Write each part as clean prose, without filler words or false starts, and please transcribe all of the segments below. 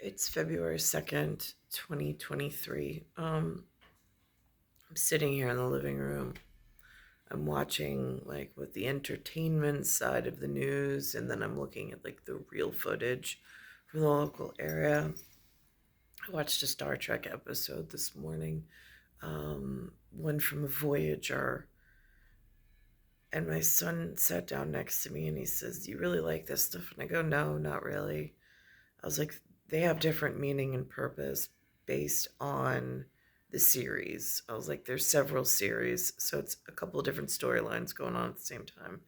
It's February 2nd, 2023. I'm sitting here in the living room. I'm watching like what the entertainment side of the news, and then I'm looking at like the real footage from the local area. I watched a Star Trek episode this morning, one from a Voyager, and my son sat down next to me and he says, "Do you really like this stuff?" And I go, "No, not really." I was like, they have different meaning and purpose based on the series. I was like, there's several series, so it's a couple of different storylines going on at the same time.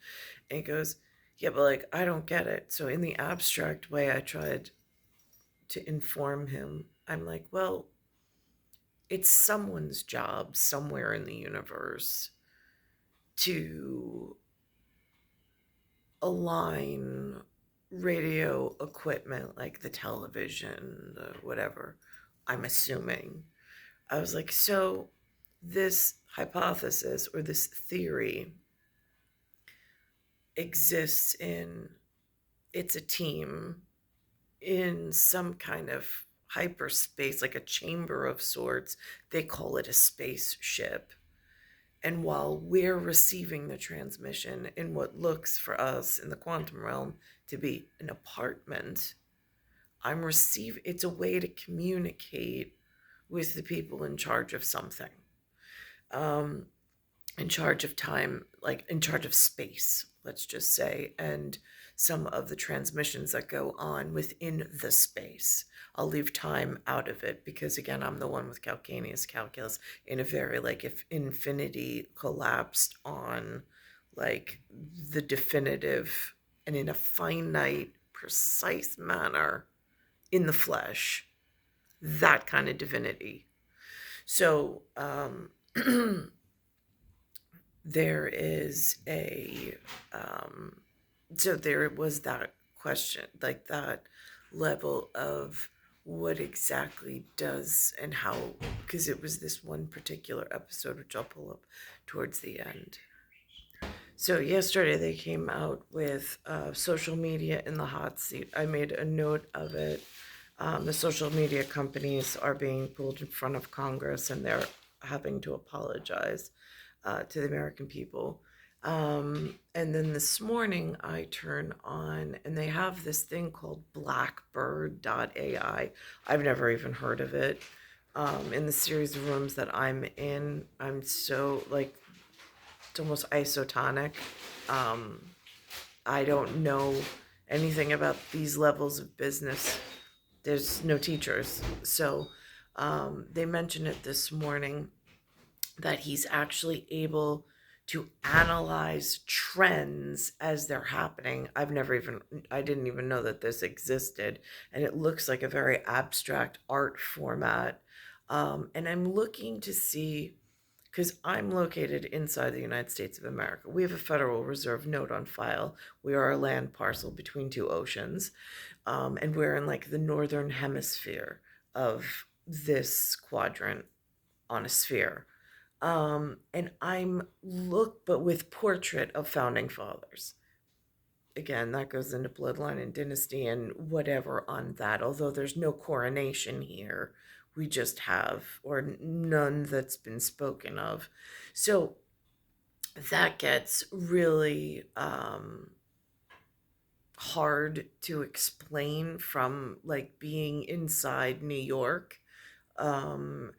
And he goes, "Yeah, but like, I don't get it." So, in the abstract way, I tried to inform him. I'm like, well, it's someone's job somewhere in the universe to align radio equipment like the television, the whatever, I'm assuming. I was like, so this hypothesis or this theory exists in, it's a team in some kind of hyperspace, like a chamber of sorts. They call it a spaceship. And while we're receiving the transmission in what looks for us in the quantum realm to be an apartment, it's a way to communicate with the people in charge of something, um, in charge of time, like in charge of space, let's just say, and some of the transmissions that go on within the space. I'll leave time out of it because, again, I'm the one with calcaneus calculus in a very, like, if infinity collapsed on, like, the definitive and in a finite, precise manner in the flesh, that kind of divinity. So, there is a so there was that question, like that level of what exactly does and how, because it was this one particular episode which I'll pull up towards the end. So yesterday they came out with social media in the hot seat. I made a note of it. The social media companies are being pulled in front of Congress and they're having to apologize to the American people. And then this morning I turn on and they have this thing called Blackbird.ai. I've never even heard of it. In the series of rooms that I'm in, I'm so like, it's almost isotonic. I don't know anything about these levels of business. There's no teachers. So they mentioned it this morning that he's actually able to analyze trends as they're happening. I didn't even know that this existed. And it looks like a very abstract art format. And I'm looking to see, because I'm located inside the United States of America. We have a Federal Reserve note on file. We are a land parcel between two oceans. And we're in like the northern hemisphere of this quadrant on a sphere. And but with portrait of founding fathers. Again, that goes into bloodline and dynasty and whatever on that, although there's no coronation here. We just have, or none that's been spoken of. So that gets really hard to explain from like being inside New York. And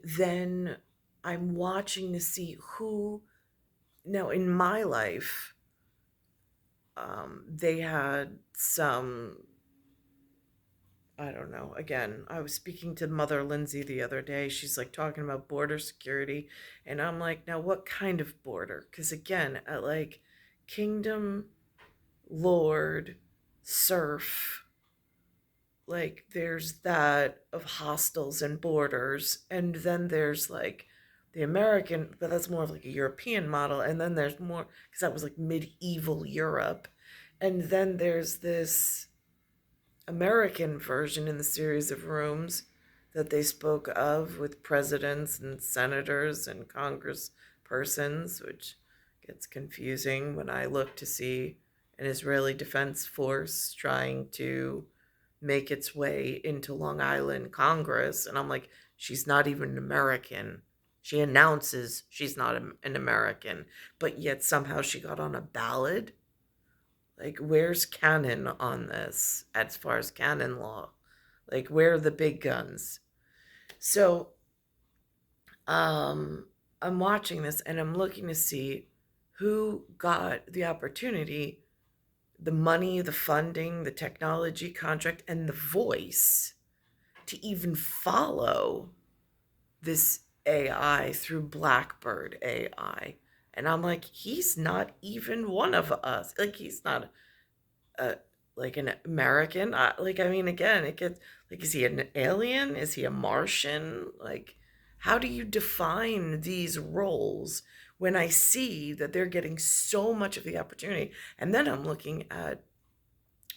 then I'm watching to see who, now in my life, they had some, I don't know. Again, I was speaking to Mother Lindsay the other day. She's like talking about border security. And I'm like, now what kind of border? Because again, at like Kingdom, Lord, Surf, like there's that of hostels and borders. And then there's like the American, but that's more of like a European model. And then there's more, because that was like medieval Europe. And then there's this American version in the series of rooms that they spoke of with presidents and senators and congresspersons, which gets confusing when I look to see an Israeli Defense Force trying to make its way into Long Island Congress. And I'm like, she's not even an American. She announces she's not an American, but yet somehow she got on a ballot. Like, where's canon on this as far as canon law? Like, where are the big guns? So, um, I'm watching this and I'm looking to see who got the opportunity, the money, the funding, the technology contract, and the voice to even follow this AI through Blackbird AI. And I'm like, he's not even one of us. Like, he's not a like an American. Like, I mean, again, it gets like, is he an alien? Is he a Martian? Like, how do you define these roles when I see that they're getting so much of the opportunity? And then I'm looking at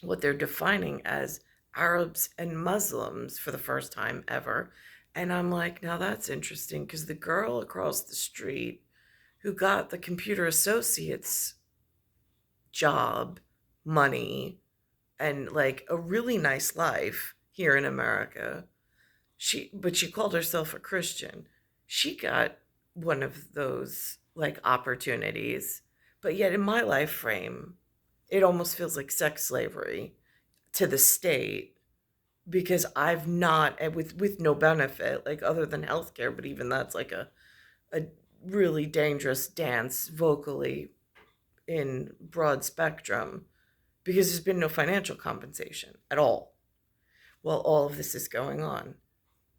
what they're defining as Arabs and Muslims for the first time ever. And I'm like, now that's interesting because the girl across the street who got the computer associates job, money, and like a really nice life here in America, she called herself a Christian. She got one of those like opportunities. But yet in my life frame, it almost feels like sex slavery to the state because I've not with no benefit like other than healthcare, but even that's like a really dangerous dance vocally in broad spectrum because there's been no financial compensation at all while all of this is going on.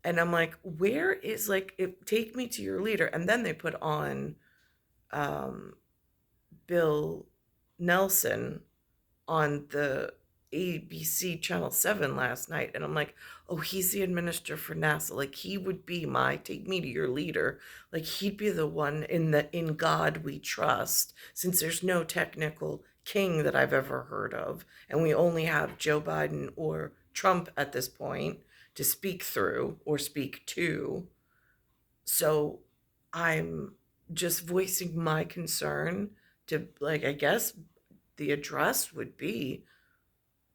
And I'm like, where is like it, take me to your leader? And then they put on um, Bill Nelson on the ABC Channel 7 last night. And I'm like, oh, he's the administrator for NASA. Like, he would be my take me to your leader. Like, he'd be the one in God we trust, since there's no technical king that I've ever heard of. And we only have Joe Biden or Trump at this point to speak through or speak to. So I'm just voicing my concern to, like, I guess the address would be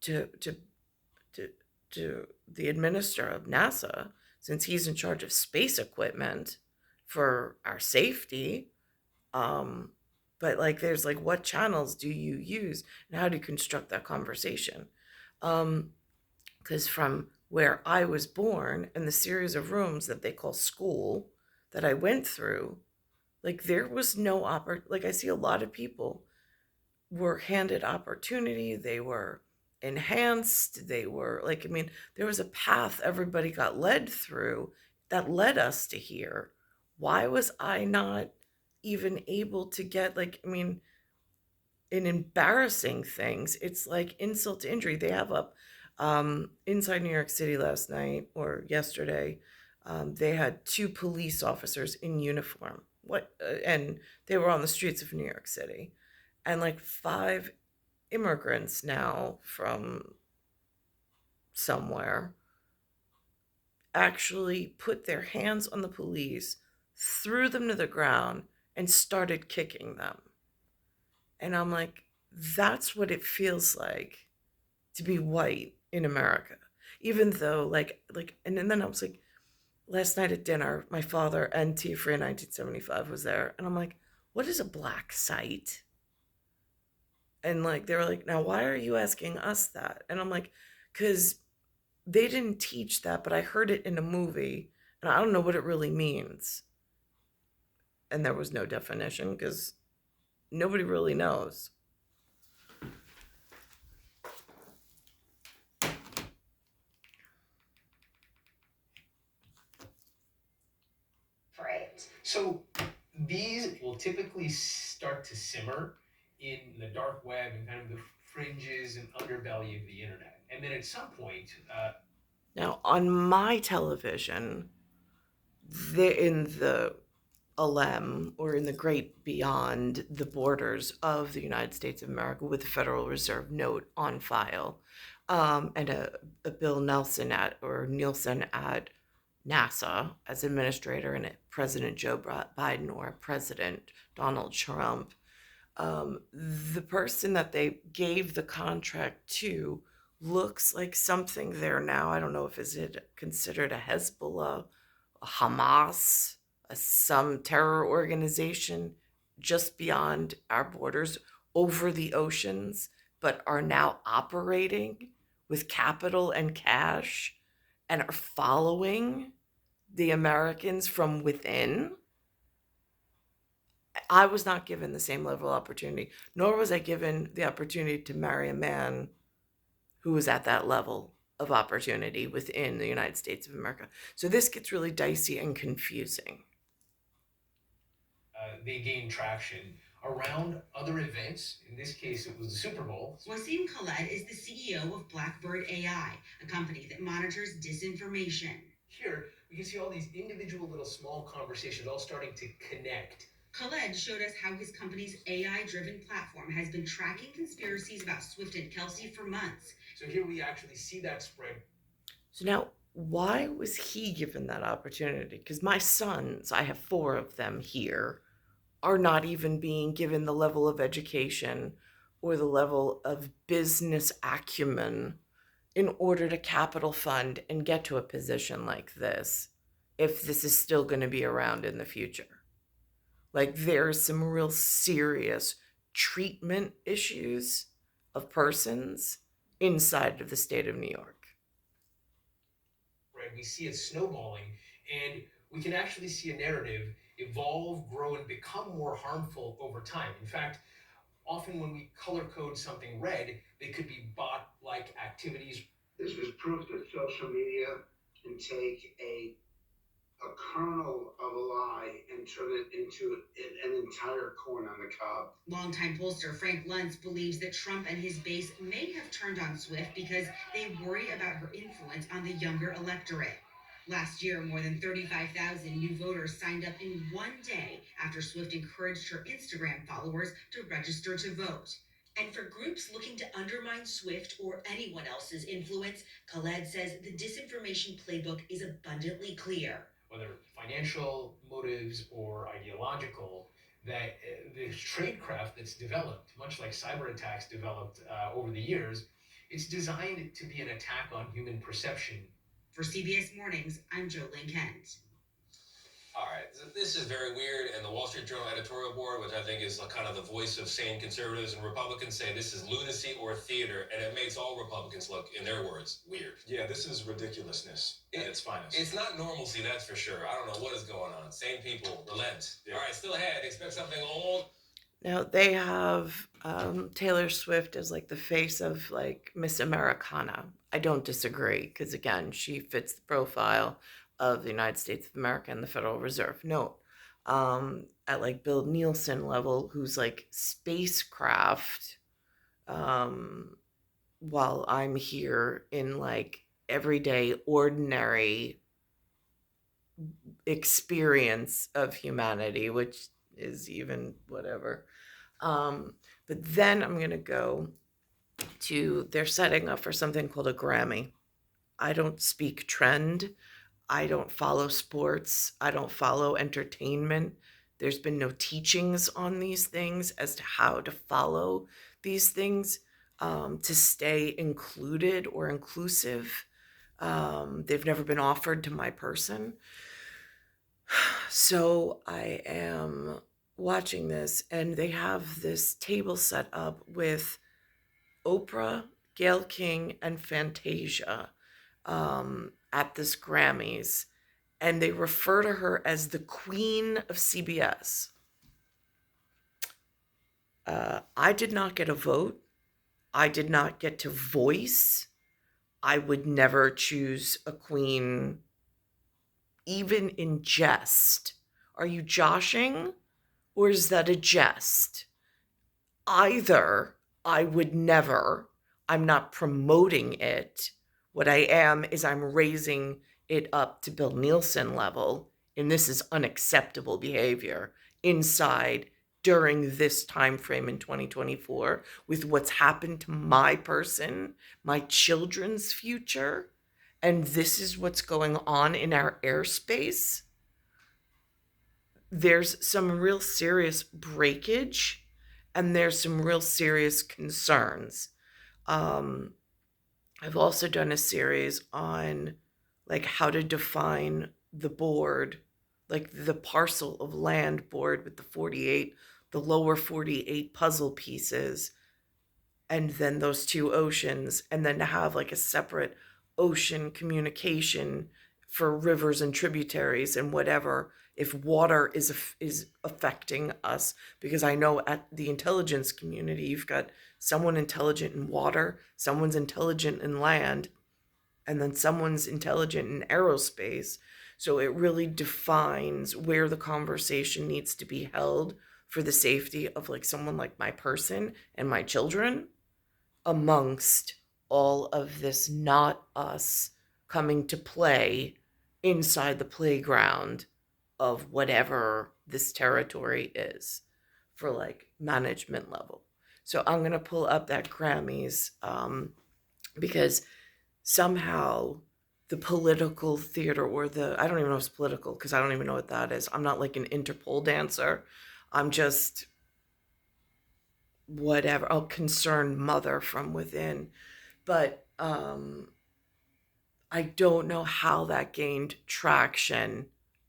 to to to to the administrator of NASA, since he's in charge of space equipment for our safety. Um, but like, there's like, what channels do you use, and how do you construct that conversation? Because from where I was born and the series of rooms that they call school that I went through, like there was no like I see a lot of people were handed opportunity, they were enhanced, they were like, I mean, there was a path everybody got led through that led us to here. Why was I not even able to get, like, I mean, in embarrassing things, it's like insult to injury. They have up inside New York City last night or yesterday, they had two police officers in uniform. And they were on the streets of New York City, and like five immigrants now from somewhere actually put their hands on the police, threw them to the ground, and started kicking them. And I'm like, that's what it feels like to be white in America. Even though, and then I was like, last night at dinner, my father and Tia Free in 1975 was there. And I'm like, what is a black site? And like, they were like, now why are you asking us that? And I'm like, because they didn't teach that, but I heard it in a movie and I don't know what it really means. And there was no definition because nobody really knows. Right. So these will typically start to simmer in the dark web and kind of the fringes and underbelly of the internet. And then at some point, Now, on my television, in the Alem, or in the great beyond the borders of the United States of America, with the Federal Reserve note on file, and a Bill Nelson or Nielsen at NASA as administrator, and a President Joe Biden or President Donald Trump. The person that they gave the contract to looks like something there now. I don't know if is it considered a Hezbollah, a Hamas, some terror organization just beyond our borders over the oceans, but are now operating with capital and cash and are following the Americans from within. I was not given the same level of opportunity, nor was I given the opportunity to marry a man who was at that level of opportunity within the United States of America. So this gets really dicey and confusing. They gain traction around other events. In this case, it was the Super Bowl. Wasim Khaled is the CEO of Blackbird AI, a company that monitors disinformation. Here, we can see all these individual little small conversations all starting to connect. Khaled showed us how his company's AI driven platform has been tracking conspiracies about Swift and Kelsey for months. So here we actually see that spread. So now, why was he given that opportunity? Because my sons, I have 4 of them here, are not even being given the level of education or the level of business acumen in order to capital fund and get to a position like this, if this is still going to be around in the future. Like, there's some real serious treatment issues of persons inside of the state of New York. Right, we see it snowballing, and we can actually see a narrative evolve, grow, and become more harmful over time. In fact, often when we color code something red, they could be bot like activities. This was proof that social media can take a kernel of a lie and turn it into an entire corn on the cob. Longtime pollster Frank Luntz believes that Trump and his base may have turned on Swift because they worry about her influence on the younger electorate. Last year, more than 35,000 new voters signed up in one day after Swift encouraged her Instagram followers to register to vote. And for groups looking to undermine Swift or anyone else's influence, Khaled says the disinformation playbook is abundantly clear. Whether financial motives or ideological, that the tradecraft that's developed, much like cyber attacks developed over the years, it's designed to be an attack on human perception. For CBS Mornings, I'm Jolene Kent. All right, this is very weird, and the Wall Street Journal editorial board, which I think is kind of the voice of sane conservatives and Republicans, say this is lunacy or theater, and it makes all Republicans look, in their words, weird. Yeah, this is ridiculousness at its finest. It's not normalcy, that's for sure. I don't know what is going on. Sane people, relent. Yeah. All right, still ahead. Expect something old. Now they have Taylor Swift as like the face of like Miss Americana. I don't disagree because again, she fits the profile of the United States of America and the Federal Reserve. Note, at like Bill Nielsen level, who's like spacecraft, while I'm here in like everyday, ordinary experience of humanity, which is even whatever. But then I'm going to go to, they're setting up for something called a Grammy. I don't speak trend. I don't follow sports. I don't follow entertainment. There's been no teachings on these things as to how to follow these things to stay included or inclusive. They've never been offered to my person. So I am watching this, and they have this table set up with Oprah, Gayle King, and Fantasia at this Grammys, and they refer to her as the queen of CBS. I did not get a vote. I did not get to voice. I would never choose a queen, even in jest. Are you joshing, or is that a jest? Either I would never. I'm not promoting it. What I am is I'm raising it up to Bill Nielsen level, and this is unacceptable behavior inside during this time frame in 2024 with what's happened to my person, my children's future, and this is what's going on in our airspace. There's some real serious breakage, and there's some real serious concerns. I've also done a series on like how to define the board, like the parcel of land board with the lower 48 puzzle pieces, and then those two oceans, and then to have like a separate ocean communication for rivers and tributaries and whatever if water is affecting us, because I know at the intelligence community you've got someone intelligent in water, someone's intelligent in land, and then someone's intelligent in aerospace. So it really defines where the conversation needs to be held for the safety of like someone like my person and my children, amongst all of this not us coming to play inside the playground of whatever this territory is for like management level. So I'm going to pull up that Grammys, because somehow the political theater, or I don't even know if it's political because I don't even know what that is. I'm not like an Interpol dancer. I'm just whatever, a concerned mother from within. But I don't know how that gained traction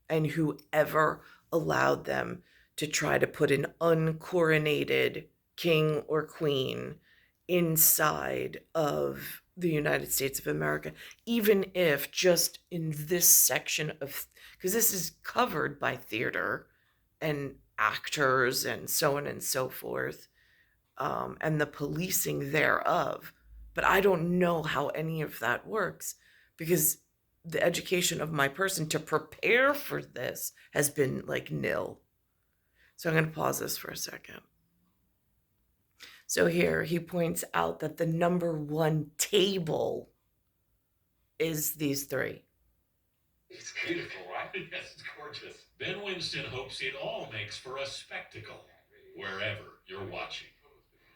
and whoever allowed them to try to put an uncoronated king or queen inside of the United States of America, even if just in this section of, because this is covered by theater and actors and so on and so forth, and the policing thereof. But I don't know how any of that works, because the education of my person to prepare for this has been like nil. So I'm going to pause this for a second. So here he points out that the number one table is these three. It's beautiful, right? Yes, it's gorgeous. Ben Winston hopes it all makes for a spectacle wherever you're watching.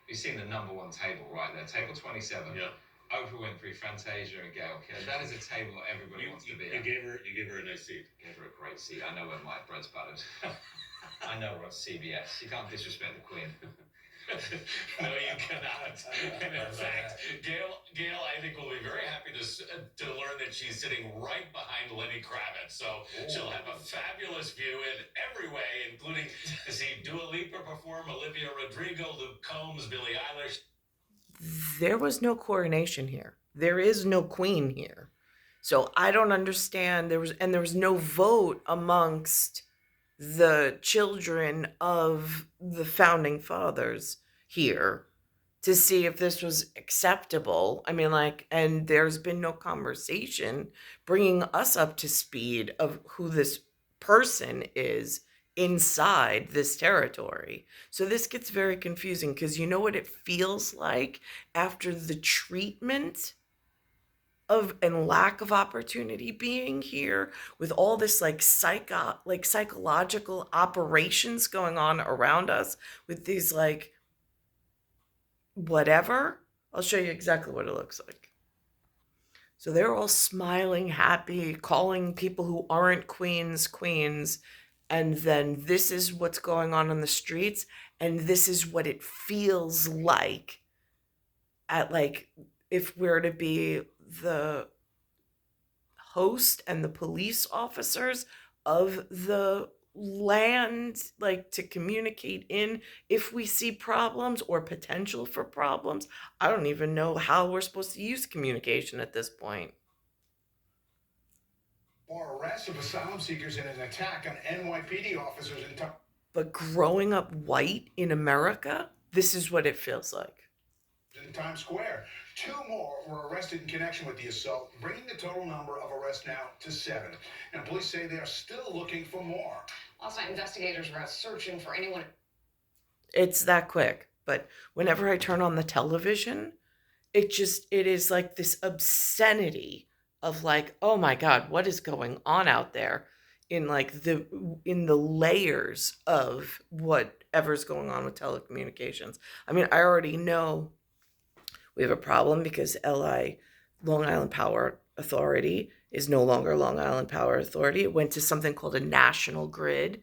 You've seen the number one table right there, table 27. Yeah. Oprah Winfrey, Fantasia, and Gail Kim. That is a table everybody wants to be You at. gave her a nice seat. Gave her a great seat. I know where my bread's buttered. I know we're on CBS. You can't disrespect the Queen. No, you cannot. And in fact, Gail, I think will be very happy to learn that she's sitting right behind Lenny Kravitz. So she'll have a fabulous view in every way, including to see Dua Lipa perform, Olivia Rodrigo, Luke Combs, Billie Eilish. There was no coronation here. There is no queen here. So I don't understand. There was no vote amongst the children of the founding fathers here to see if this was acceptable. I mean, like, and there's been no conversation bringing us up to speed of who this person is inside this territory. So this gets very confusing, because you know what it feels like after the treatment of and lack of opportunity being here, with all this like psychological operations going on around us, with these like whatever. I'll show you exactly what it looks like. So they're all smiling, happy, calling people who aren't queens, and then this is what's going on the streets, and this is what it feels like at, like, if we're to be the host and the police officers of the land, like to communicate in if we see problems or potential for problems. I don't even know how we're supposed to use communication at this point. More arrests of asylum seekers in an attack on NYPD officers in But growing up white in America, this is what it feels like. Times Square. 2 more were arrested in connection with the assault, bringing the total number of arrests now to 7. And police say they are still looking for more. Last night, investigators were out searching for anyone. It's that quick. But whenever I turn on the television, it is like this obscenity of like, oh my God, what is going on out there in the layers of whatever's going on with telecommunications. I mean, I already know we have a problem because Long Island Power Authority is no longer Long Island Power Authority. It went to something called a national grid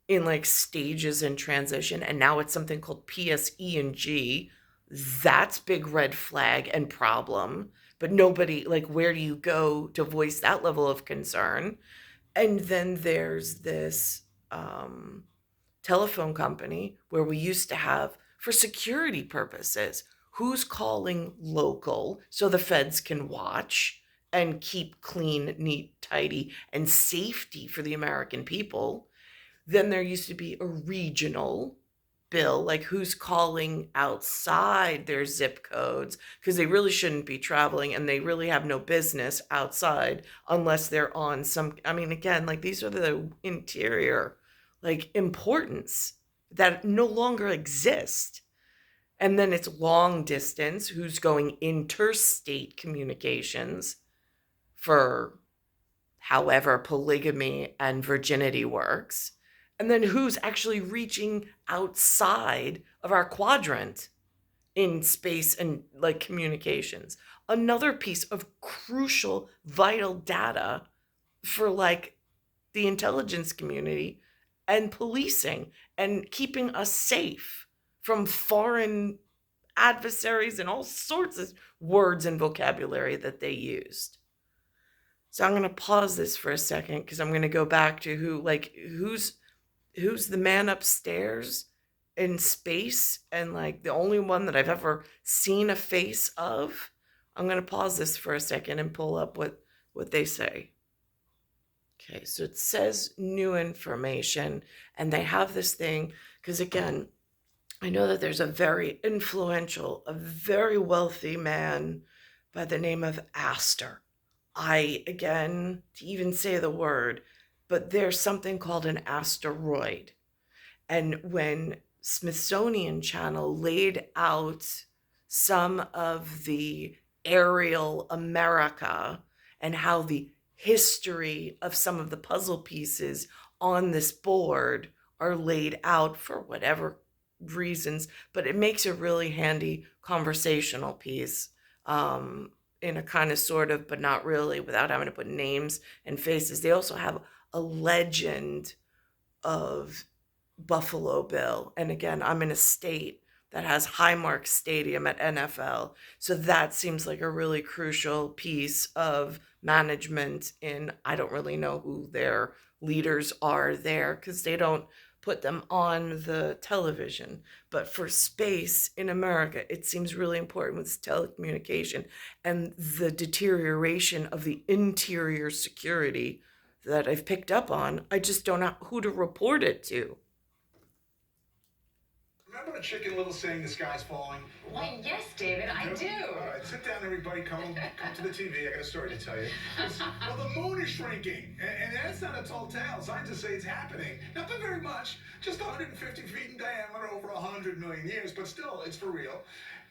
in like stages in transition, and now it's something called PSE&G. That's big red flag and problem, but nobody, like, where do you go to voice that level of concern? And then there's this telephone company where we used to have, for security purposes, who's calling local so the feds can watch and keep clean, neat, tidy, and safety for the American people. Then there used to be a regional bill, like who's calling outside their zip codes, because they really shouldn't be traveling and they really have no business outside unless they're on some, I mean, again, like these are the interior, like importance that no longer exist. And then it's long distance, who's going interstate communications for however polygamy and virginity works, and then who's actually reaching outside of our quadrant in space and like communications. Another piece of crucial, vital data for like the intelligence community and policing and keeping us safe from foreign adversaries and all sorts of words and vocabulary that they used. So I'm going to pause this for a second because I'm going to go back to who's the man upstairs in space, and like the only one that I've ever seen a face of. I'm going to pause this for a second and pull up what they say. Okay, so it says new information, and they have this thing because again, I know that there's a very influential, a very wealthy man by the name of Astor. Again, to even say the word, but there's something called an asteroid. And when Smithsonian Channel laid out some of the aerial America and how the history of some of the puzzle pieces on this board are laid out for whatever reasons, but it makes a really handy conversational piece, in a kind of sort of, but not really, without having to put names and faces. They also have a legend of Buffalo Bill. And again, I'm in a state that has Highmark Stadium at NFL. So that seems like a really crucial piece of management in, I don't really know who their leaders are there because they don't put them on the television. But for space in America, it seems really important with telecommunication and the deterioration of the interior security that I've picked up on. I just don't know who to report it to. Remember the Chicken Little saying the sky's falling? Why, yes, David, I do. All right, sit down, everybody. Come to the TV. I got a story to tell you. Well, the moon is shrinking, and that's not a tall tale. Scientists say it's happening. Not by very much, just 150 feet in diameter over 100 million years, but still, it's for real.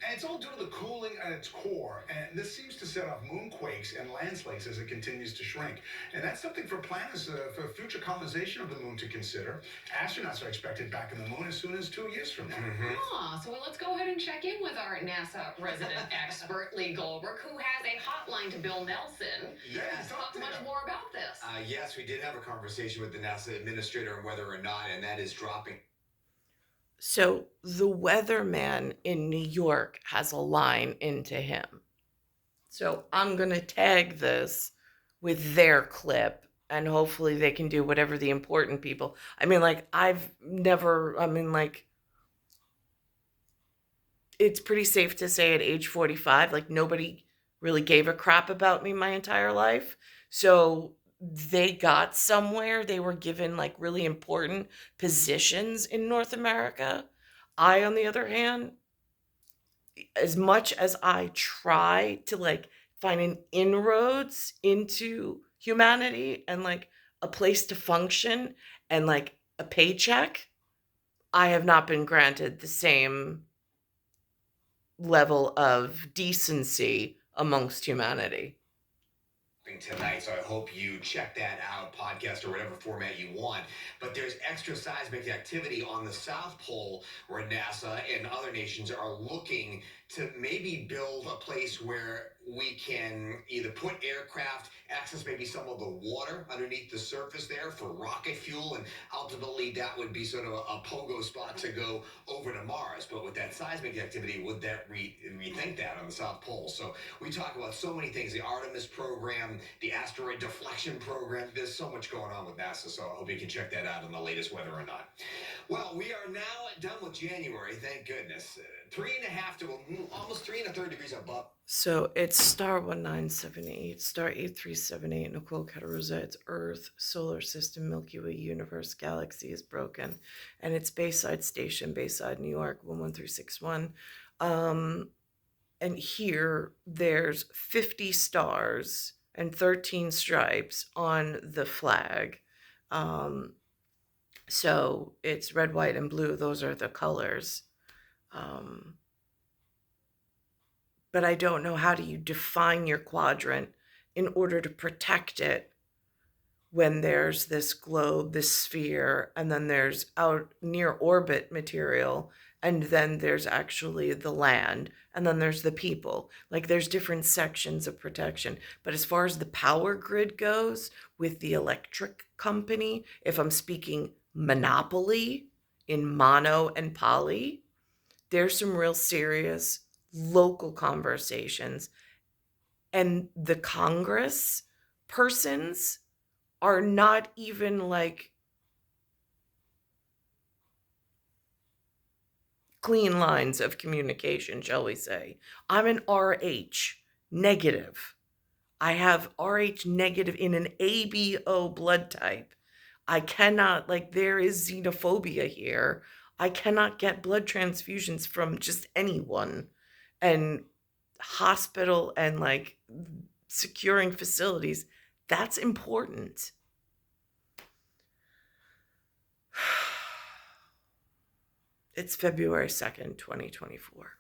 And it's all due to the cooling at its core, and this seems to set off moonquakes and landslides as it continues to shrink. And that's something for planners for future colonization of the moon to consider. Astronauts are expected back in the moon as soon as 2 years from now. So let's go ahead and check in with our NASA resident expert, Lee Goldberg, who has a hotline to Bill Nelson. Yes, Talk much more about this. Yes, we did have a conversation with the NASA administrator on whether or not, and that is dropping. So the weatherman in New York has a line into him. So I'm going to tag this with their clip, and hopefully they can do whatever the important people. I mean, like, it's pretty safe to say at age 45, like, nobody really gave a crap about me my entire life. So they got somewhere. They were given like really important positions in North America. I, on the other hand, as much as I try to like find an inroads into humanity and like a place to function and like a paycheck, I have not been granted the same level of decency amongst humanity. Tonight, so I hope you check that out, podcast or whatever format you want. But there's extra seismic activity on the South Pole where NASA and other nations are looking to maybe build a place where we can either put aircraft access maybe some of the water underneath the surface there for rocket fuel, and ultimately that would be sort of a pogo spot to go over to Mars. But with that seismic activity, would that rethink that on the South Pole? So we talk about so many things: the Artemis program, the asteroid deflection program. There's so much going on with NASA, so I hope you can check that out on the latest Whether or Not. Well, we are now done with January, thank goodness. 3.5 to almost 3 1/3 degrees above. So it's star 1978, star 8378, Nicole, Cattaruzza. It's Earth, solar system, Milky Way, universe, galaxy is broken. And it's Bayside Station, Bayside, New York, 11361. And here there's 50 stars and 13 stripes on the flag. So it's red, white, and blue. Those are the colors. But I don't know, how do you define your quadrant in order to protect it when there's this globe, this sphere, and then there's out near orbit material, and then there's actually the land, and then there's the people. Like, there's different sections of protection. But as far as the power grid goes with the electric company, if I'm speaking monopoly in mono and poly, there's some real serious local conversations. And the Congress persons are not even like clean lines of communication, shall we say. I'm an RH negative. I have RH negative in an ABO blood type. I cannot, like, there is xenophobia here. I cannot get blood transfusions from just anyone. And hospital and like securing facilities, that's important. It's February 2nd, 2024.